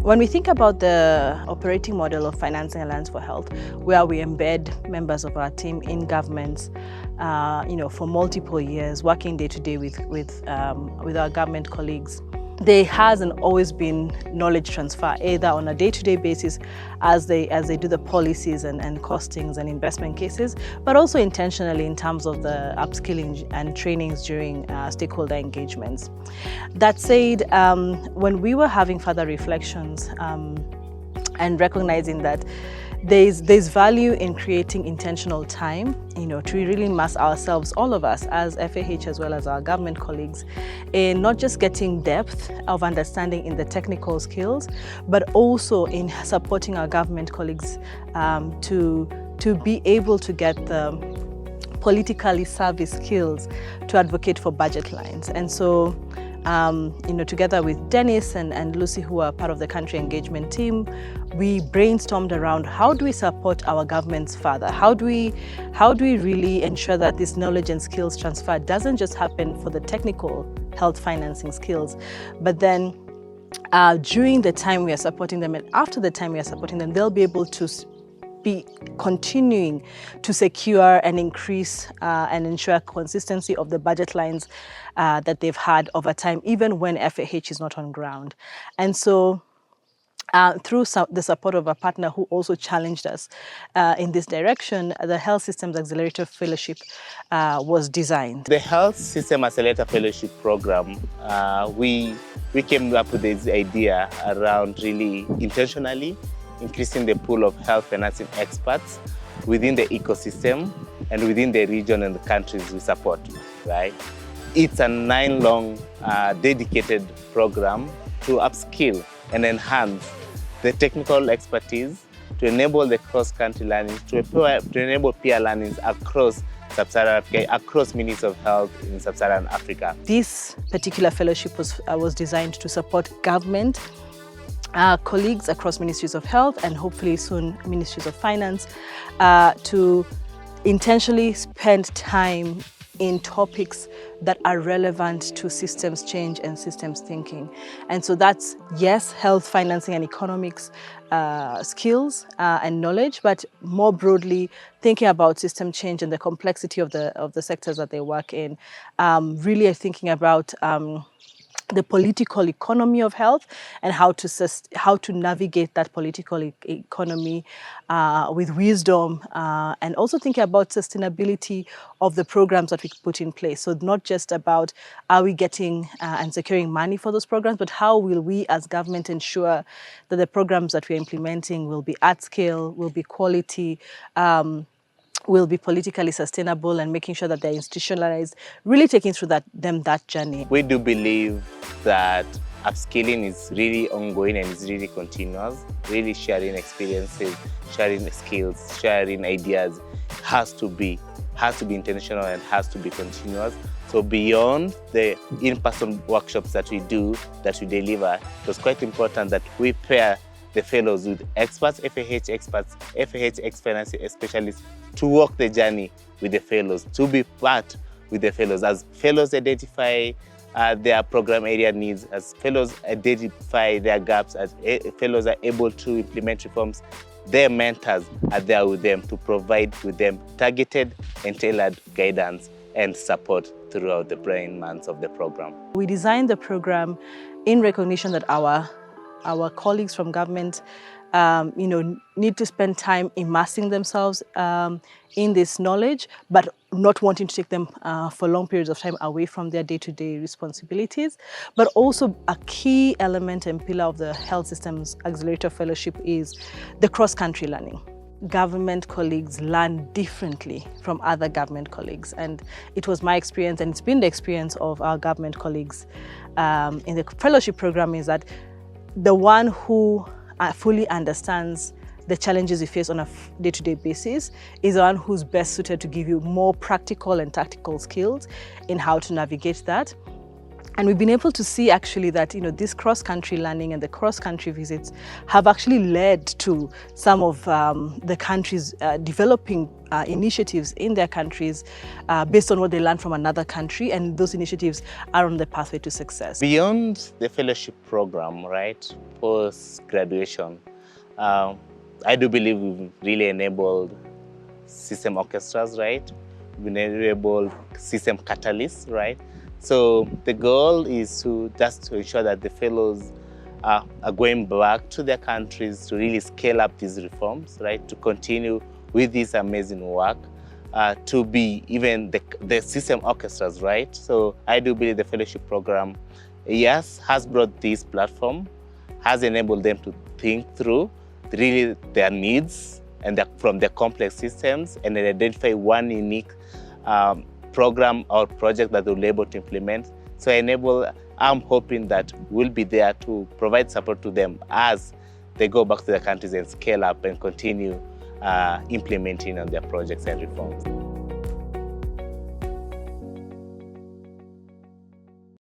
When we think about the operating model of Financing Alliance for Health, where we embed members of our team in governments, for multiple years, working day to day with our government colleagues, there has and always been knowledge transfer, either on a day-to-day basis as they do the policies and costings and investment cases, but also intentionally in terms of the upskilling and trainings during stakeholder engagements. That said, when we were having further reflections and recognizing that there's value in creating intentional time, to really immerse ourselves, all of us as FAH as well as our government colleagues, in not just getting depth of understanding in the technical skills, but also in supporting our government colleagues to be able to get the politically savvy skills to advocate for budget lines. And so, together with Dennis and Lucy, who are part of the country engagement team, we brainstormed around how do we support our governments further? How do we really ensure that this knowledge and skills transfer doesn't just happen for the technical health financing skills, but then during the time we are supporting them and after the time we are supporting them, they'll be able to be continuing to secure and increase and ensure consistency of the budget lines that they've had over time, even when FAH is not on ground. And so through the support of a partner who also challenged us in this direction, the Health Systems Accelerator Fellowship was designed. The Health System Accelerator Fellowship program, we came up with this idea around really intentionally increasing the pool of health financing experts within the ecosystem and within the region and the countries we support, right? It's a 9-long dedicated program to upskill and enhance the technical expertise, to enable the cross-country learning, to enable peer learnings across Sub-Saharan Africa, across Ministries of Health in Sub-Saharan Africa. This particular fellowship was designed to support government colleagues across Ministries of Health and hopefully soon Ministries of Finance to intentionally spend time in topics that are relevant to systems change and systems thinking. And so that's, yes, health, financing and economics skills and knowledge, but more broadly thinking about system change and the complexity of the sectors that they work in. Really thinking about the political economy of health and how to navigate that political economy with wisdom, and also thinking about sustainability of the programs that we put in place. So not just about are we getting and securing money for those programs, but how will we as government ensure that the programs that we're implementing will be at scale, will be quality, will be politically sustainable, and making sure that they're institutionalized, really taking through that journey. We do believe that upskilling is really ongoing and is really continuous. Really sharing experiences, sharing skills, sharing ideas has to be intentional and has to be continuous. So beyond the in-person workshops that we do, that we deliver, it was quite important that we pair the fellows with experts, FAH ex-finance specialists, to walk the journey with the fellows, to be part with the fellows. As fellows identify their program area needs, as fellows identify their gaps, as fellows are able to implement reforms, their mentors are there with them to provide with them targeted and tailored guidance and support throughout the 9 months of the program. We designed the program in recognition that our colleagues from government need to spend time immersing themselves in this knowledge, but not wanting to take them for long periods of time away from their day-to-day responsibilities. But also a key element and pillar of the Health Systems Accelerator Fellowship is the cross-country learning. Government colleagues learn differently from other government colleagues. And it was my experience, and it's been the experience of our government colleagues in the fellowship program, is that the one who fully understands the challenges you face on a day-to-day basis is the one who's best suited to give you more practical and tactical skills in how to navigate that. And we've been able to see actually that this cross-country learning and the cross-country visits have actually led to some of the countries developing initiatives in their countries based on what they learned from another country, and those initiatives are on the pathway to success. Beyond the fellowship program, right, post-graduation, I do believe we've really enabled system orchestras, right? We've enabled system catalysts, right? So the goal is to ensure that the fellows are going back to their countries to really scale up these reforms, right? To continue with this amazing work, to be even the system orchestras, right? So I do believe the fellowship program, yes, has brought this platform, has enabled them to think through really their needs and from their complex systems, and then identify one unique program or project that they'll be able to implement. So I'm hoping that we'll be there to provide support to them as they go back to their countries and scale up and continue implementing on their projects and reforms.